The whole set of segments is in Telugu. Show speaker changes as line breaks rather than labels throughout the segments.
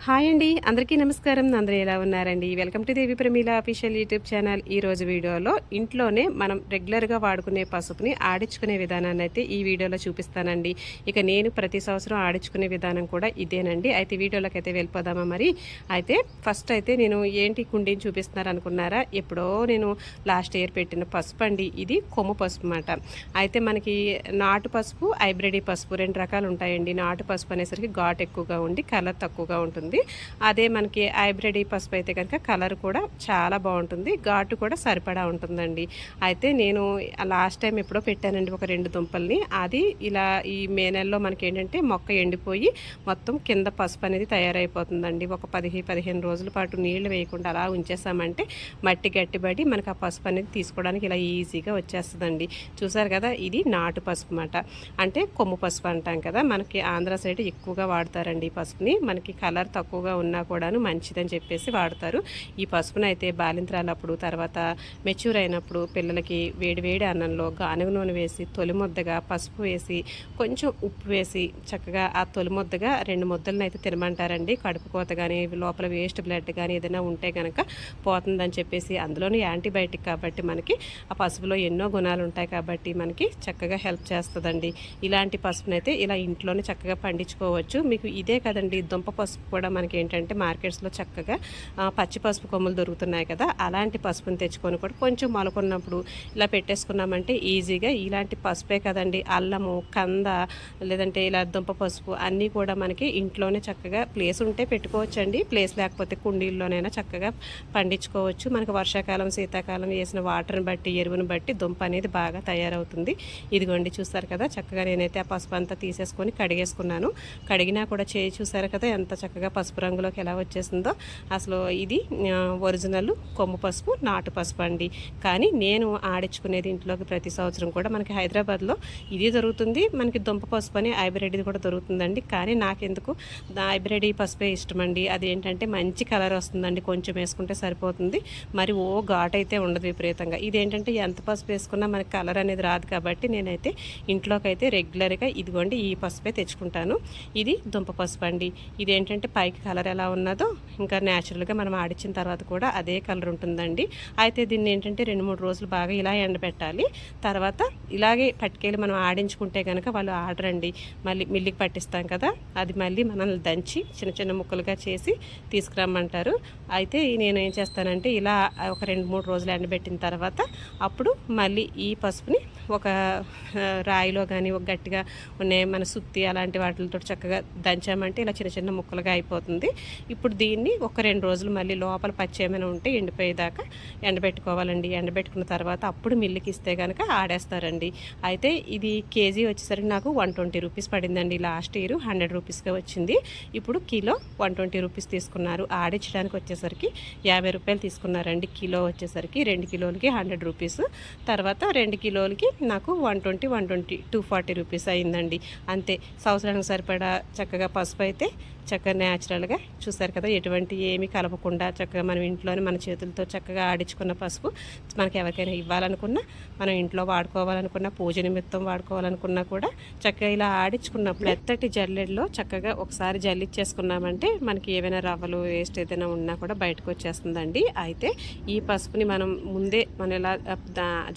హాయ్ అండి, అందరికీ నమస్కారం. అందరూ ఎలా ఉన్నారండి? Welcome to Devi Pramila official YouTube channel. ఈరోజు వీడియోలో ఇంట్లోనే మనం రెగ్యులర్గా వాడుకునే పసుపుని ఆడించుకునే విధానాన్ని అయితే ఈ వీడియోలో చూపిస్తానండి. ఇక నేను ప్రతి సంవత్సరం ఆడించుకునే విధానం కూడా ఇదేనండి. అయితే వీడియోలోకి అయితే వెళ్ళిపోదామా మరి? అయితే ఫస్ట్ అయితే నేను ఏంటి కుండీని చూపిస్తున్నారు అనుకున్నారా? ఎప్పుడో నేను లాస్ట్ ఇయర్ పెట్టిన పసుపు అండి. ఇది కొమ్ము పసుపు అన్నమాట. అయితే మనకి నాటు పసుపు, హైబ్రిడ్ పసుపు రెండు రకాలు ఉంటాయండి. నాటు పసుపు అనేసరికి ఘాటు ఎక్కువగా ఉండి కలర్ తక్కువగా ఉంటుంది. అదే మనకి హైబ్రిడ్ పసుపు అయితే కనుక కలర్ కూడా చాలా బాగుంటుంది, ఘాటు కూడా సరిపడా ఉంటుందండి. అయితే నేను లాస్ట్ టైం ఎప్పుడో పెట్టానండి ఒక 2 దుంపల్ని. అది ఇలా ఈ మే నెలలో మనకి ఏంటంటే మొక్క ఎండిపోయి మొత్తం కింద పసుపు అనేది తయారైపోతుందండి. ఒక 10-15 రోజుల పాటు నీళ్లు వేయకుండా అలా ఉంచేసామంటే మట్టి గట్టిబడి మనకు ఆ పసుపు అనేది తీసుకోవడానికి ఇలా ఈజీగా వచ్చేస్తుందండి. చూసారు కదా, ఇది నాటు పసుపు అన్నమాట. అంటే కొమ్ము పసుపు అంటాం కదా, మనకి ఆంధ్ర సైడ్ ఎక్కువగా వాడతారండి ఈ పసుపుని. మనకి కలర్ తక్కువగా ఉన్నా కూడాను మంచిదని చెప్పేసి వాడతారు. ఈ పసుపును అయితే బాలింత్రాలప్పుడు, తర్వాత మెచ్యూర్ అయినప్పుడు పిల్లలకి వేడివేడి అన్నంలో గానుగ నూనె వేసి తొలి ముద్దగా పసుపు వేసి కొంచెం ఉప్పు వేసి చక్కగా ఆ తొలి ముద్దగా 2 ముద్దలను అయితే తినమంటారండి. కడుపు కోత కానీ లోపల వేస్ట్ బ్లడ్ కానీ ఏదైనా ఉంటే కనుక పోతుందని చెప్పేసి, అందులోనూ యాంటీబయాటిక్ కాబట్టి మనకి ఆ పసుపులో ఎన్నో గుణాలు ఉంటాయి కాబట్టి మనకి చక్కగా హెల్ప్ చేస్తుందండి. ఇలాంటి పసుపునైతే ఇలా ఇంట్లోనే చక్కగా పండించుకోవచ్చు. మీకు ఇదే కదండి, దుంప పసుపు కూడా మనకి ఏంటంటే మార్కెట్స్లో చక్కగా పచ్చి పసుపు కొమ్ములు దొరుకుతున్నాయి కదా, అలాంటి పసుపుని తెచ్చుకొని కూడా కొంచెం మొలకున్నప్పుడు ఇలా పెట్టేసుకున్నామంటే ఈజీగా ఇలాంటి పసుపే కదండి, అల్లము, కంద, లేదంటే ఇలా దుంప పసుపు అన్నీ కూడా మనకి ఇంట్లోనే చక్కగా ప్లేస్ ఉంటే పెట్టుకోవచ్చండి. ప్లేస్ లేకపోతే కుండీల్లోనైనా చక్కగా పండించుకోవచ్చు. మనకు వర్షాకాలం శీతాకాలం వేసిన వాటర్ని బట్టి ఎరువుని బట్టి దుంప అనేది బాగా తయారవుతుంది. ఇదిగోండి చూస్తారు కదా, చక్కగా నేనైతే ఆ పసుపు అంతా తీసేసుకొని కడిగేసుకున్నాను. కడిగినా కూడా చేయి చూసారు కదా ఎంత చక్కగా పసుపు రంగులోకి ఎలా వచ్చేసిందో. అసలు ఇది ఒరిజినల్ కొమ్ము పసుపు, నాటు పసుపు అండి. కానీ నేను ఆడించుకునేది ఇంట్లోకి ప్రతి సంవత్సరం కూడా మనకి హైదరాబాద్లో ఇది దొరుకుతుంది. మనకి దుంప పసుపు అని హైబ్రిడ్ కూడా దొరుకుతుందండి. కానీ నాకెందుకు హైబ్రిడ్ పసుపే ఇష్టం అండి. అదేంటంటే మంచి కలర్ వస్తుందండి, కొంచెం వేసుకుంటే సరిపోతుంది. మరి ఘాటు అయితే ఉండదు విపరీతంగా. ఇదేంటంటే ఎంత పసుపు వేసుకున్నా మనకి కలర్ అనేది రాదు కాబట్టి నేనైతే ఇంట్లోకి అయితే రెగ్యులర్గా ఇదిగోండి ఈ పసుపే తెచ్చుకుంటాను. ఇది దుంప పసుపు అండి. ఇదేంటంటే పైకి కలర్ ఎలా ఉన్నదో ఇంకా న్యాచురల్గా మనం ఆడించిన తర్వాత కూడా అదే కలర్ ఉంటుందండి. అయితే దీన్ని ఏంటంటే 2-3 రోజులు బాగా ఇలా ఎండబెట్టాలి. తర్వాత ఇలాగే పట్టుకెళ్ళి మనం ఆడించుకుంటే కనుక వాళ్ళు ఆడరండి. మళ్ళీ మిల్లికి పట్టిస్తాం కదా, అది మళ్ళీ మనల్ని దంచి చిన్న చిన్న ముక్కలుగా చేసి తీసుకురమ్మంటారు. అయితే నేను ఏం చేస్తానంటే ఇలా ఒక 2-3 రోజులు ఎండబెట్టిన తర్వాత అప్పుడు మళ్ళీ ఈ పసుపుని ఒక రాయిలో కానీ ఒక గట్టిగా ఉన్నాయి మన సుత్తి అలాంటి వాటితో చక్కగా దంచామంటే ఇలా చిన్న చిన్న ముక్కలుగా అయిపోతుంది. ఇప్పుడు దీన్ని ఒక 2 రోజులు మళ్ళీ లోపల పచ్చి ఏమైనా ఉంటే ఎండిపోయేదాకా ఎండబెట్టుకోవాలండి. ఎండబెట్టుకున్న తర్వాత అప్పుడు మిల్లుకి ఇస్తే కనుక ఆడేస్తారండి. అయితే ఇది కేజీ వచ్చేసరికి నాకు 120 రూపీస్ పడిందండి. లాస్ట్ ఇయర్ 100 రూపీస్గా వచ్చింది. ఇప్పుడు కిలో 120 రూపీస్ తీసుకున్నారు. ఆడించడానికి వచ్చేసరికి 50 రూపాయలు తీసుకున్నారండి. కిలో వచ్చేసరికి 2 కిలోలకి 100 రూపీస్. తర్వాత 2 కిలోలకి నాకు 120 240 రూపీస్ అయిందండి. అంతే. సంవత్సరానికి సరిపడా చక్కగా పసుపు అయితే చక్కగా న్యాచురల్గా చూస్తారు కదా, ఎటువంటి ఏమీ కలపకుండా చక్కగా మనం ఇంట్లోనే మన చేతులతో చక్కగా ఆడించుకున్న పసుపు మనకి ఎవరికైనా ఇవ్వాలనుకున్నా, మనం ఇంట్లో వాడుకోవాలనుకున్నా, పూజ నిమిత్తం వాడుకోవాలనుకున్నా కూడా చక్కగా ఇలా ఆడించుకున్నప్పుడు మెత్తటి జల్లెడలో చక్కగా ఒకసారి జల్లిచ్చేసుకున్నామంటే మనకి ఏవైనా రవ్వలు వేస్ట్ ఏదైనా ఉన్నా కూడా బయటకు వచ్చేస్తుందండి. అయితే ఈ పసుపుని మనం ముందే మనం ఇలా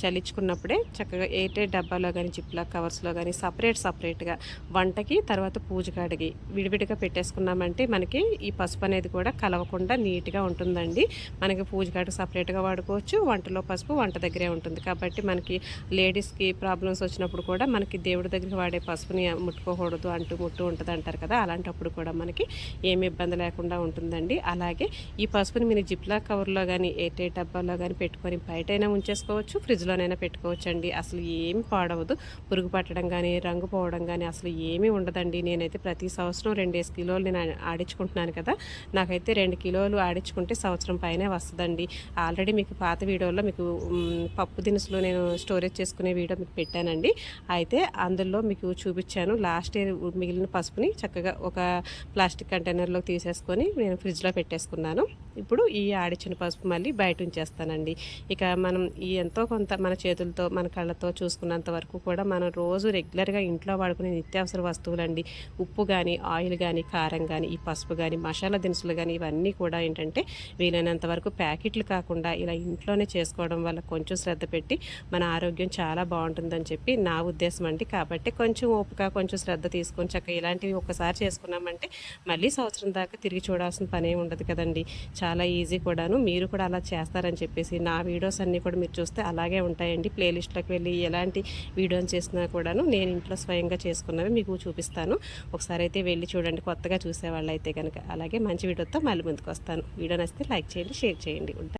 జల్లించుకున్నప్పుడే చక్కగా ఎయిర్టైట్ డబ్బాలో కానీ జిప్లాక్ కవర్స్లో కానీ సపరేట్గా వంటకి తర్వాత పూజ కాడికి విడివిడిగా పెట్టేసుకున్నామంటే మనకి ఈ పసుపు అనేది కూడా కలవకుండా నీట్గా ఉంటుందండి. మనకి పూజ కాడికి సపరేట్గా వాడుకోవచ్చు, వంటలో పసుపు వంట దగ్గరే ఉంటుంది కాబట్టి మనకి లేడీస్కి ప్రాబ్లమ్స్ వచ్చినప్పుడు కూడా మనకి దేవుడి దగ్గరికి వాడే పసుపుని ముట్టుకోకూడదు, ముట్టు ఉంటుంది అంటారు కదా, అలాంటప్పుడు కూడా మనకి ఏమి ఇబ్బంది లేకుండా ఉంటుందండి. అలాగే ఈ పసుపుని మీరు జిప్లాక్ కవర్లో కానీ ఎయిర్టైట్ డబ్బాలో కానీ పెట్టుకొని బయటైనా ఉంచేసుకోవచ్చు, ఫ్రిడ్జ్లోనైనా పెట్టుకోవచ్చు అండి. అసలు ఏమి పాడవదు. పురుగు పట్టడం కానీ రంగు పోవడం కానీ అసలు ఏమీ ఉండదండి. నేనైతే ప్రతి సంవత్సరం 2 కిలోలు నేను ఆడించుకుంటున్నాను కదా, నాకైతే 2 కిలోలు ఆడించుకుంటే సంవత్సరం పైనే వస్తుందండి. ఆల్రెడీ మీకు పాత వీడియోలో మీకు పప్పు దినుసులు నేను స్టోరేజ్ చేసుకునే వీడియో మీకు పెట్టానండి. అయితే అందులో మీకు చూపించాను లాస్ట్ ఇయర్ మిగిలిన పసుపుని చక్కగా ఒక ప్లాస్టిక్ కంటైనర్లో తీసేసుకొని నేను ఫ్రిడ్జ్లో పెట్టేసుకున్నాను. ఇప్పుడు ఈ ఆడించిన పసుపు మళ్ళీ బయట ఉంచేస్తానండి. ఇక మనం ఈ ఎంతో కొంత మన చేతులతో మన కళ్ళతో చూసుకున్నంత వరకు కూడా మనం రోజు రెగ్యులర్గా ఇంట్లో వాడుకునే నిత్యావసర వస్తువులండి. ఉప్పు కానీ ఆయిల్ కానీ కారం కారం కానీ, ఈ పసుపు కానీ, మసాలా దినుసులు కానీ ఇవన్నీ కూడా ఏంటంటే వీలైనంత వరకు ప్యాకెట్లు కాకుండా ఇలా ఇంట్లోనే చేసుకోవడం వల్ల కొంచెం శ్రద్ధ పెట్టి మన ఆరోగ్యం చాలా బాగుంటుందని చెప్పి నా ఉద్దేశం అండి. కాబట్టి కొంచెం ఓపిక, కొంచెం శ్రద్ధ తీసుకొని చక్కగా ఇలాంటివి ఒకసారి చేసుకున్నామంటే మళ్ళీ సంవత్సరం దాకా తిరిగి చూడాల్సిన పనే ఉండదు కదండి. చాలా ఈజీ కూడాను. మీరు కూడా అలా చేస్తారని చెప్పేసి నా వీడియోస్ అన్నీ కూడా మీరు చూస్తే అలాగే ఉంటాయండి. ప్లేలిస్ట్లోకి వెళ్ళి ఎలాంటి వీడియోని చేసినా కూడాను నేను ఇంట్లో స్వయంగా చేసుకున్నవి మీకు చూపిస్తాను. ఒకసారి అయితే వెళ్ళి చూడండి కొత్తగా చూసేవాళ్ళు అయితే కనుక. అలాగే మంచి వీడియోతో మళ్ళీ ముందుకు వస్తాను. వీడియో నచ్చితే లైక్ చేయండి, షేర్ చేయండి. ఉంటాను.